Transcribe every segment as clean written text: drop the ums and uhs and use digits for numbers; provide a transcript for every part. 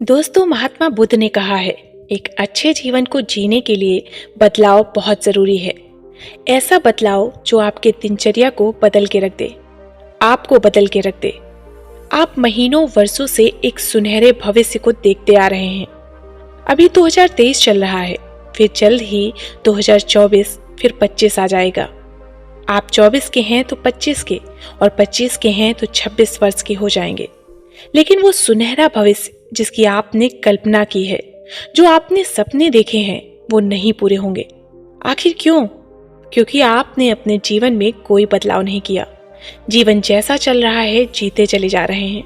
दोस्तों, महात्मा बुद्ध ने कहा है, एक अच्छे जीवन को जीने के लिए बदलाव बहुत जरूरी है। ऐसा बदलाव जो आपके दिनचर्या को बदल के रख दे, आपको बदल के रख दे। आप महीनों वर्षों से एक सुनहरे भविष्य को देखते आ रहे हैं। अभी 2023 चल रहा है, फिर जल्द ही 2024, फिर 25 आ जाएगा। आप 24 के हैं तो 25 के, और 25 के हैं तो 26 वर्ष के हो जाएंगे। लेकिन वो सुनहरा भविष्य जिसकी आपने कल्पना की है, जो आपने सपने देखे हैं, वो नहीं पूरे होंगे। आखिर क्यों? क्योंकि आपने अपने जीवन में कोई बदलाव नहीं किया। जीवन जैसा चल रहा है, जीते चले जा रहे हैं।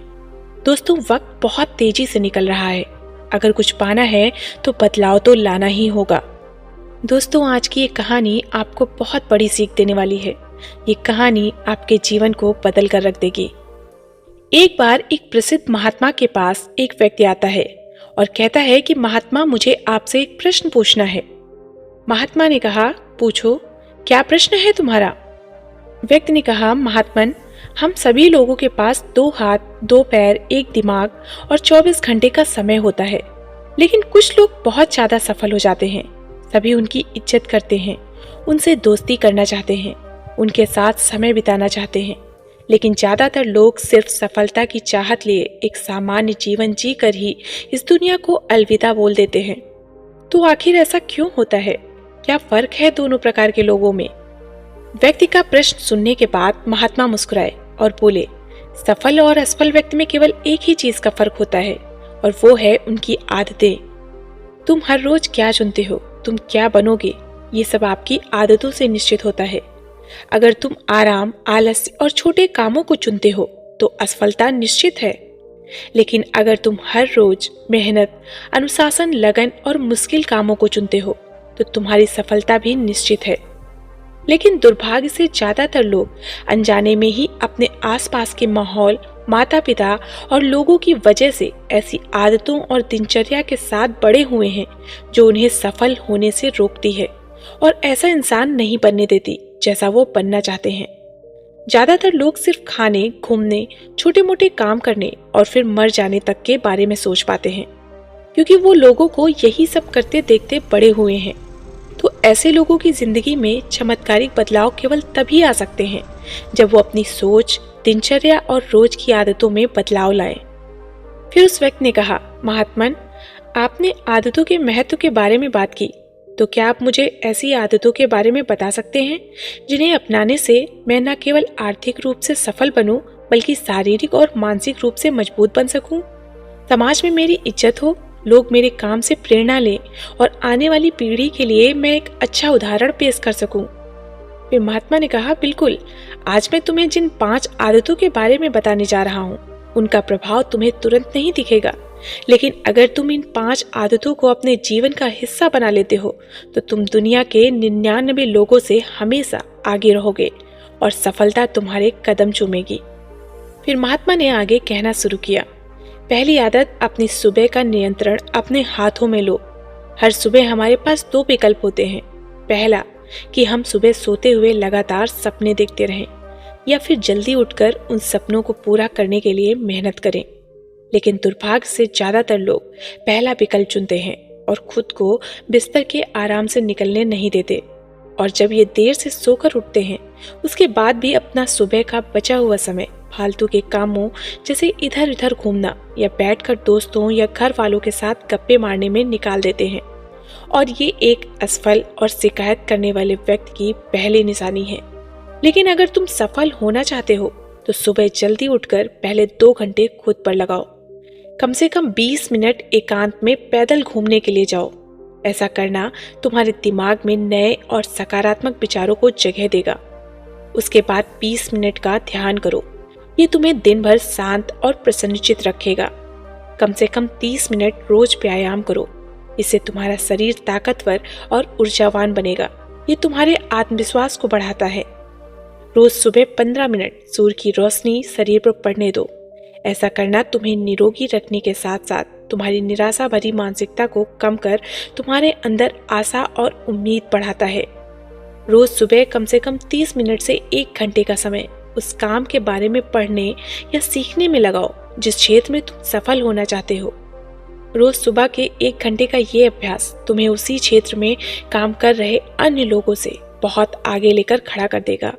दोस्तों, वक्त बहुत तेजी से निकल रहा है। अगर कुछ पाना है तो बदलाव तो लाना ही होगा। दोस्तों, आज की ये कहानी आपको बहुत बड़ी सीख देने वाली है। ये कहानी आपके जीवन को बदल कर रख देगी। एक बार एक प्रसिद्ध महात्मा के पास एक व्यक्ति आता है और कहता है कि महात्मा, मुझे आपसे एक प्रश्न पूछना है। महात्मा ने कहा, पूछो, क्या प्रश्न है तुम्हारा? व्यक्ति ने कहा, महात्मन, हम सभी लोगों के पास 2 हाथ, 2 पैर, एक दिमाग और 24 घंटे का समय होता है। लेकिन कुछ लोग बहुत ज्यादा सफल हो जाते हैं। सभी उनकी इज्जत करते हैं, उनसे दोस्ती करना चाहते हैं, उनके साथ समय बिताना चाहते हैं। लेकिन ज्यादातर लोग सिर्फ सफलता की चाहत लिए एक सामान्य जीवन जीकर ही इस दुनिया को अलविदा बोल देते हैं। तो आखिर ऐसा क्यों होता है? क्या फर्क है दोनों प्रकार के लोगों में? व्यक्ति का प्रश्न सुनने के बाद महात्मा मुस्कुराए और बोले, सफल और असफल व्यक्ति में केवल एक ही चीज का फर्क होता है, और वो है उनकी आदतें। तुम हर रोज क्या चुनते हो, तुम क्या बनोगे, ये सब आपकी आदतों से निश्चित होता है। अगर तुम आराम, आलस्य और छोटे कामों को चुनते हो तो असफलता निश्चित है। लेकिन अगर तुम हर रोज मेहनत, अनुशासन, लगन और मुश्किल कामों को चुनते हो तो तुम्हारी सफलता भी निश्चित है। लेकिन दुर्भाग्य से ज्यादातर लोग अनजाने में ही अपने आसपास के माहौल, माता पिता और लोगों की वजह से ऐसी आदतों और दिनचर्या के साथ बड़े हुए हैं जो उन्हें सफल होने से रोकती है और ऐसा इंसान नहीं बनने देती जैसा वो बनना चाहते हैं। ज्यादातर लोग सिर्फ खाने, घूमने, छोटे मोटे काम करने और फिर मर जाने तक के बारे में सोच पाते हैं, क्योंकि वो लोगों को यही सब करते देखते बड़े हुए हैं। तो ऐसे लोगों की जिंदगी में चमत्कारिक बदलाव केवल तभी आ सकते हैं जब वो अपनी सोच, दिनचर्या और रोज की आदतों में बदलाव लाएं। फिर उस व्यक्ति ने कहा, महात्मन, आपने आदतों के महत्व के बारे में बात की, तो क्या आप मुझे ऐसी आदतों के बारे में बता सकते हैं जिन्हें अपनाने से मैं न केवल आर्थिक रूप से सफल बनूं, बल्कि शारीरिक और मानसिक रूप से मजबूत बन सकूं, समाज में मेरी इज्जत हो, लोग मेरे काम से प्रेरणा लें और आने वाली पीढ़ी के लिए मैं एक अच्छा उदाहरण पेश कर सकूं? फिर महात्मा ने कहा, बिल्कुल, आज मैं तुम्हें जिन 5 आदतों के बारे में बताने जा रहा हूँ, उनका प्रभाव तुम्हें तुरंत नहीं दिखेगा। लेकिन अगर तुम इन 5 आदतों को अपने जीवन का हिस्सा बना लेते हो तो तुम दुनिया के 99 लोगों से हमेशा आगे रहोगे और सफलता तुम्हारे कदम चूमेगी। फिर महात्मा ने आगे कहना शुरू किया, पहली आदत, अपनी सुबह का नियंत्रण अपने हाथों में लो। हर सुबह हमारे पास 2 विकल्प होते हैं। पहला, कि हम सुबह सोते हुए लगातार सपने देखते रहें, या फिर जल्दी उठकर उन सपनों को पूरा करने के लिए मेहनत करें। लेकिन दुर्भाग्य से ज्यादातर लोग पहला विकल्प चुनते हैं और खुद को बिस्तर के आराम से निकलने नहीं देते। और जब ये देर से सोकर उठते हैं, उसके बाद भी अपना सुबह का बचा हुआ समय फालतू के कामों जैसे इधर उधर घूमना या बैठकर दोस्तों या घर वालों के साथ गप्पे मारने में निकाल देते हैं। और ये एक असफल और शिकायत करने वाले व्यक्ति की पहली निशानी है। लेकिन अगर तुम सफल होना चाहते हो तो सुबह जल्दी उठकर पहले 2 घंटे खुद पर लगाओ। कम से कम 20 मिनट एकांत में पैदल घूमने के लिए जाओ। ऐसा करना तुम्हारे दिमाग में नए और सकारात्मक विचारों को जगह देगा। उसके बाद 20 मिनट का ध्यान करो। ये तुम्हें दिन भर शांत और प्रसन्नचित्त रखेगा। कम से कम 30 मिनट रोज व्यायाम करो। इससे तुम्हारा शरीर ताकतवर और ऊर्जावान बनेगा। ये तुम्हारे आत्मविश्वास को बढ़ाता है। रोज सुबह 15 मिनट सूर्य की रोशनी शरीर पर पड़ने दो। ऐसा करना तुम्हें निरोगी रखने के साथ साथ तुम्हारी निराशा भरी मानसिकता को कम कर तुम्हारे अंदर आशा और उम्मीद बढ़ाता है। रोज सुबह कम से कम 30 मिनट से 1 घंटे का समय उस काम के बारे में पढ़ने या सीखने में लगाओ जिस क्षेत्र में तुम सफल होना चाहते हो। रोज सुबह के 1 घंटे का ये अभ्यास तुम्हें उसी क्षेत्र में काम कर रहे अन्य लोगों से बहुत आगे लेकर खड़ा कर देगा।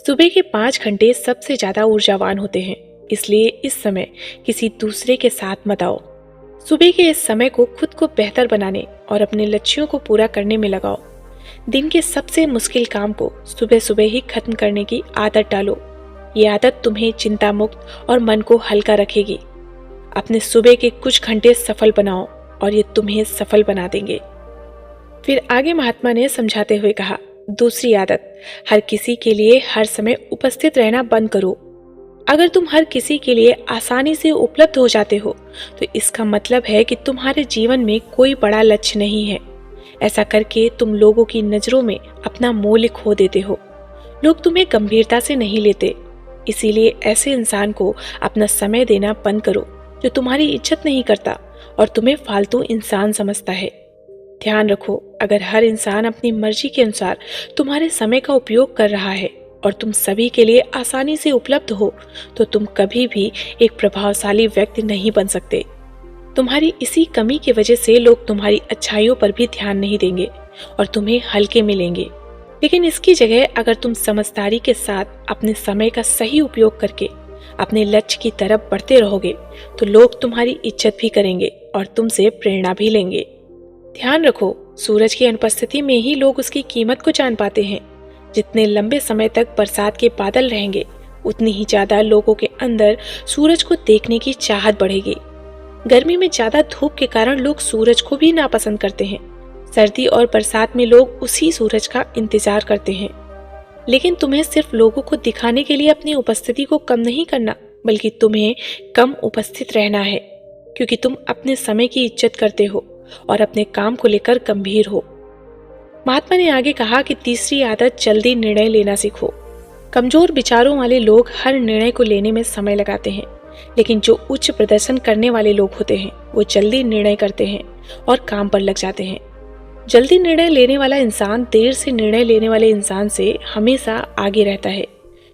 सुबह के 5 घंटे सबसे ज्यादा ऊर्जावान होते हैं, इसलिए इस समय किसी दूसरे के साथ मत आओ। सुबह के इस समय को खुद को बेहतर बनाने और अपने लक्ष्यों को पूरा करने में लगाओ। दिन के सबसे मुश्किल काम को सुबह सुबह ही खत्म करने की आदत डालो। ये आदत तुम्हें चिंता मुक्त और मन को हल्का रखेगी। अपने सुबह के कुछ घंटे सफल बनाओ और ये तुम्हें सफल बना देंगे। फिर आगे महात्मा ने समझाते हुए कहा, दूसरी आदत, हर किसी के लिए हर समय उपस्थित रहना बंद करो। अगर तुम हर किसी के लिए आसानी से उपलब्ध हो जाते हो तो इसका मतलब है कि तुम्हारे जीवन में कोई बड़ा लक्ष्य नहीं है। ऐसा करके तुम लोगों की नजरों में अपना मूल्य खो देते हो। लोग तुम्हें गंभीरता से नहीं लेते, इसीलिए ऐसे इंसान को अपना समय देना बंद करो जो तुम्हारी इज्जत नहीं करता और तुम्हें फालतू इंसान समझता है। ध्यान रखो, अगर हर इंसान अपनी मर्जी के अनुसार तुम्हारे समय का उपयोग कर रहा है और तुम सभी के लिए आसानी से उपलब्ध हो तो तुम कभी भी एक प्रभावशाली व्यक्ति नहीं बन सकते। तुम्हारी इसी कमी की वजह से लोग तुम्हारी अच्छाइयों पर भी ध्यान नहीं देंगे और तुम्हें हल्के में लेंगे। लेकिन इसकी जगह अगर तुम समझदारी के साथ अपने समय का सही उपयोग करके अपने लक्ष्य की तरफ बढ़ते रहोगे तो लोग तुम्हारी इज्जत भी करेंगे और तुमसे प्रेरणा भी लेंगे। ध्यान रखो, सूरज की अनुपस्थिति में ही लोग उसकी कीमत को जान पाते हैं। जितने लंबे समय तक बरसात के बादल रहेंगे उतनी ही ज्यादा लोगों के अंदर सूरज को देखने की चाहत बढ़ेगी। गर्मी में ज्यादा धूप के कारण लोग सूरज को भी नापसंद करते हैं। सर्दी और बरसात में लोग उसी सूरज का इंतजार करते हैं। लेकिन तुम्हें सिर्फ लोगों को दिखाने के लिए अपनी उपस्थिति को कम नहीं करना, बल्कि तुम्हें कम उपस्थित रहना है, क्योंकि तुम अपने समय की इज्जत करते हो और अपने काम को लेकर गंभीर हो। महात्मा ने आगे कहा कि तीसरी आदत, जल्दी निर्णय लेना सीखो। कमजोर विचारों वाले लोग हर निर्णय को लेने में समय लगाते हैं, लेकिन जो उच्च प्रदर्शन करने वाले लोग होते हैं वो जल्दी निर्णय करते हैं और काम पर लग जाते हैं। जल्दी निर्णय लेने वाला इंसान देर से निर्णय लेने वाले इंसान से हमेशा आगे रहता है,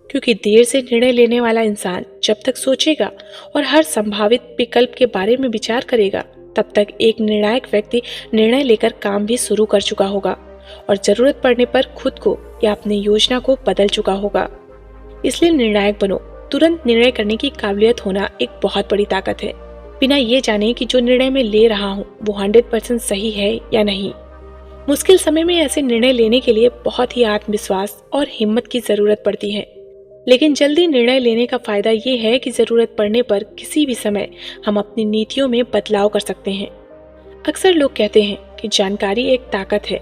क्योंकि देर से निर्णय लेने वाला इंसान जब तक सोचेगा और हर संभावित विकल्प के बारे में विचार करेगा तब तक एक निर्णायक व्यक्ति निर्णय लेकर काम भी शुरू कर चुका होगा और जरूरत पड़ने पर खुद को या अपनी योजना को बदल चुका होगा। इसलिए निर्णायक बनो। तुरंत निर्णय करने की काबिलियत होना एक बहुत बड़ी ताकत है, बिना ये जाने कि जो निर्णय मैं ले रहा हूँ वो 100% सही है या नहीं। मुश्किल समय में ऐसे निर्णय लेने के लिए बहुत ही आत्मविश्वास और हिम्मत की जरूरत पड़ती है। लेकिन जल्दी निर्णय लेने का फायदा ये है कि जरूरत पड़ने पर किसी भी समय हम अपनी नीतियों में बदलाव कर सकते हैं। अक्सर लोग कहते हैं कि जानकारी एक ताकत है,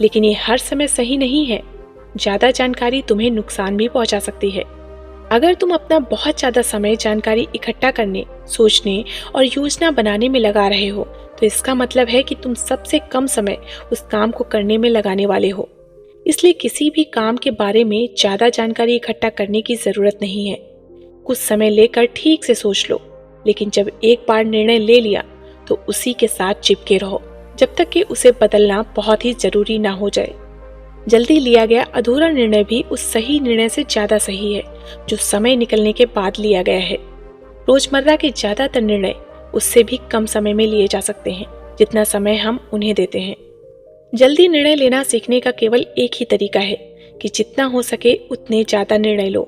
लेकिन ये हर समय सही नहीं है। ज्यादा जानकारी तुम्हें नुकसान भी पहुंचा सकती है। अगर तुम अपना बहुत ज्यादा समय जानकारी इकट्ठा करने, सोचने और योजना बनाने में लगा रहे हो तो इसका मतलब है कि तुम सबसे कम समय उस काम को करने में लगाने वाले हो। इसलिए किसी भी काम के बारे में ज्यादा जानकारी इकट्ठा करने की जरूरत नहीं है। कुछ समय लेकर ठीक से सोच लो, लेकिन जब एक बार निर्णय ले लिया तो उसी के साथ चिपके रहो जब तक कि उसे बदलना बहुत ही जरूरी ना हो जाए। जल्दी लिया गया अधूरा निर्णय भी उस सही निर्णय से ज्यादा सही है जो समय निकलने के बाद लिया गया है। रोजमर्रा के ज्यादातर निर्णय उससे भी कम समय में लिए जा सकते हैं जितना समय हम उन्हें देते हैं। जल्दी निर्णय लेना सीखने का केवल एक ही तरीका है कि जितना हो सके उतने ज्यादा निर्णय लो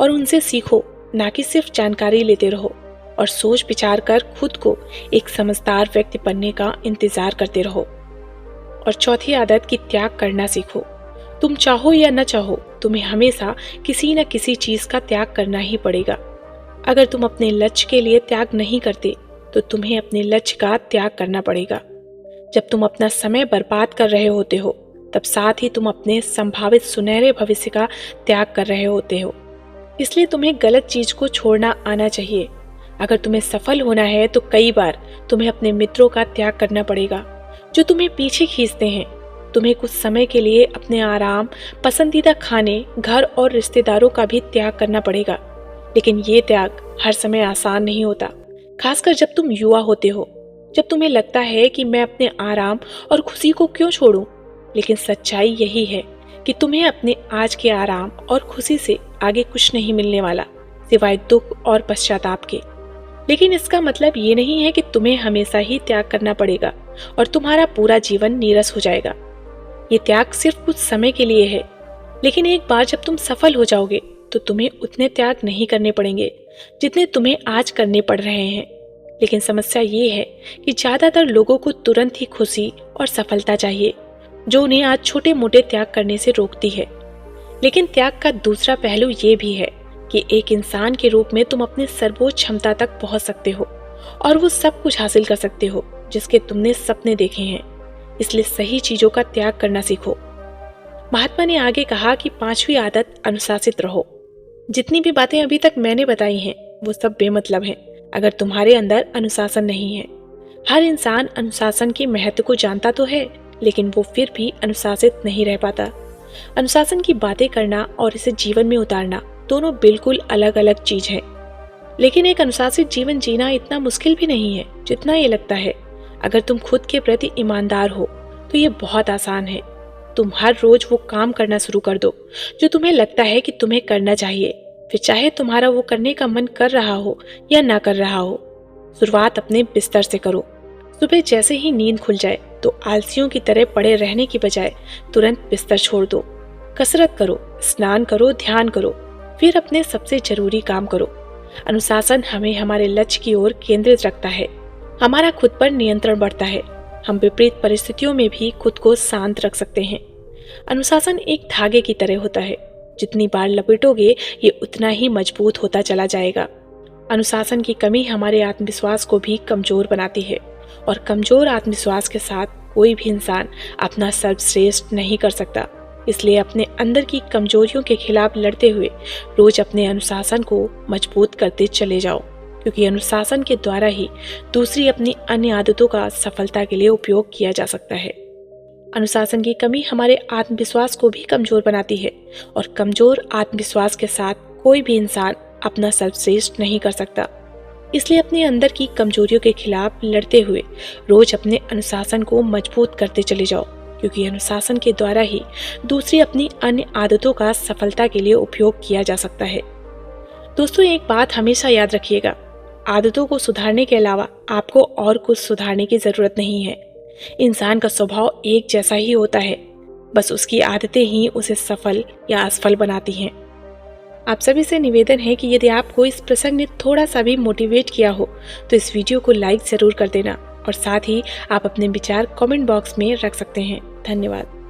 और उनसे सीखो, ना कि सिर्फ जानकारी लेते रहो और सोच विचार कर खुद को एक समझदार व्यक्ति बनने का इंतजार करते रहो। और चौथी आदत की त्याग करना सीखो। तुम चाहो या न चाहो, तुम्हें हमेशा किसी न किसी चीज का त्याग करना ही पड़ेगा। अगर तुम अपने लक्ष्य के लिए त्याग नहीं करते तो तुम्हें अपने लक्ष्य का त्याग करना पड़ेगा। जब तुम अपना समय बर्बाद कर रहे होते हो तब साथ ही तुम अपने संभावित सुनहरे भविष्य का त्याग कर रहे होते हो। इसलिए तुम्हें गलत चीज को छोड़ना आना चाहिए। अगर तुम्हें सफल होना है तो कई बार तुम्हें अपने मित्रों का त्याग करना पड़ेगा जो तुम्हें पीछे खींचते हैं। तुम्हें कुछ समय के लिए अपने आराम, पसंदीदा खाने, घर और रिश्तेदारों का भी त्याग करना पड़ेगा। लेकिन ये त्याग हर समय आसान नहीं होता, खासकर जब तुम युवा होते हो, जब तुम्हें लगता है कि मैं अपने आराम और खुशी को क्यों छोड़ूं। लेकिन सच्चाई यही है कि तुम्हें अपने आज के आराम और खुशी से आगे कुछ नहीं मिलने वाला सिवाय दुख और पश्चाताप के। लेकिन इसका मतलब ये नहीं है कि तुम्हें हमेशा ही त्याग करना पड़ेगा और तुम्हारा पूरा जीवन नीरस हो जाएगा। ये त्याग सिर्फ कुछ समय के लिए है, लेकिन एक बार जब तुम सफल हो जाओगे तो तुम्हें उतने त्याग नहीं करने पड़ेंगे जितने तुम्हें आज करने पड़ रहे हैं। लेकिन समस्या ये है कि ज्यादातर लोगों को तुरंत ही खुशी और सफलता चाहिए, जो उन्हें आज छोटे मोटे त्याग करने से रोकती है। लेकिन त्याग का दूसरा पहलू ये भी है कि एक इंसान के रूप में तुम अपनी सर्वोच्च क्षमता तक पहुंच सकते हो और वो सब कुछ हासिल कर सकते हो जिसके तुमने सपने देखे हैं। इसलिए सही चीजों का त्याग करना सीखो। महात्मा ने आगे कहा कि 5वीं आदत, अनुशासित रहो। जितनी भी बातें अभी तक मैंने बताई हैं वो सब बेमतलब हैं अगर तुम्हारे अंदर अनुशासन नहीं है। हर इंसान अनुशासन के महत्व को जानता तो है, लेकिन वो फिर भी अनुशासित नहीं रह पाता। अनुशासन की बातें करना और इसे जीवन में उतारना दोनों बिल्कुल अलग अलग चीज है। लेकिन एक अनुशासित जीवन जीना इतना मुश्किल भी नहीं है जितना ये लगता है। अगर तुम खुद के प्रति ईमानदार हो तो ये बहुत आसान है। तुम हर रोज वो काम करना शुरू कर दो जो तुम्हें लगता है कि तुम्हें करना चाहिए, फिर चाहे तुम्हारा वो करने का मन कर रहा हो या ना कर रहा हो। शुरुआत अपने बिस्तर से करो। सुबह जैसे ही नींद खुल जाए तो आलसियों की तरह पड़े रहने की बजाय तुरंत बिस्तर छोड़ दो। कसरत करो, स्नान करो, ध्यान करो, फिर अपने सबसे जरूरी काम करो। अनुशासन हमें हमारे लक्ष्य की ओर केंद्रित रखता है। हमारा खुद पर नियंत्रण बढ़ता है। हम विपरीत परिस्थितियों में भी खुद को शांत रख सकते हैं। अनुशासन एक धागे की तरह होता है, जितनी बार लपेटोगे ये उतना ही मजबूत होता चला जाएगा। अनुशासन की कमी हमारे आत्मविश्वास को भी कमजोर बनाती है और कमजोर आत्मविश्वास के साथ कोई भी इंसान अपना सर्वश्रेष्ठ नहीं कर सकता। इसलिए अपने अंदर की कमजोरियों के खिलाफ लड़ते हुए रोज अपने अनुशासन को मजबूत करते चले जाओ, क्योंकि अनुशासन के द्वारा ही दूसरी अपनी अन्य आदतों का सफलता के लिए उपयोग किया जा सकता है। अनुशासन की कमी हमारे आत्मविश्वास को भी कमजोर बनाती है और कमजोर आत्मविश्वास के साथ कोई भी इंसान अपना सर्वश्रेष्ठ नहीं कर सकता। इसलिए अपने अंदर की कमजोरियों के खिलाफ लड़ते हुए रोज अपने अनुशासन को मजबूत करते चले जाओ, क्योंकि अनुशासन के द्वारा ही दूसरी अपनी अन्य आदतों का सफलता के लिए उपयोग किया जा सकता है। दोस्तों, एक बात हमेशा याद रखिएगा, आदतों को सुधारने के अलावा आपको और कुछ सुधारने की जरूरत नहीं है। इंसान का स्वभाव एक जैसा ही होता है, बस उसकी आदतें ही उसे सफल या असफल बनाती हैं। आप सभी से निवेदन है कि यदि आपको इस प्रसंग ने थोड़ा सा भी मोटिवेट किया हो तो इस वीडियो को लाइक जरूर कर देना और साथ ही आप अपने विचार कमेंट बॉक्स में रख सकते हैं। धन्यवाद।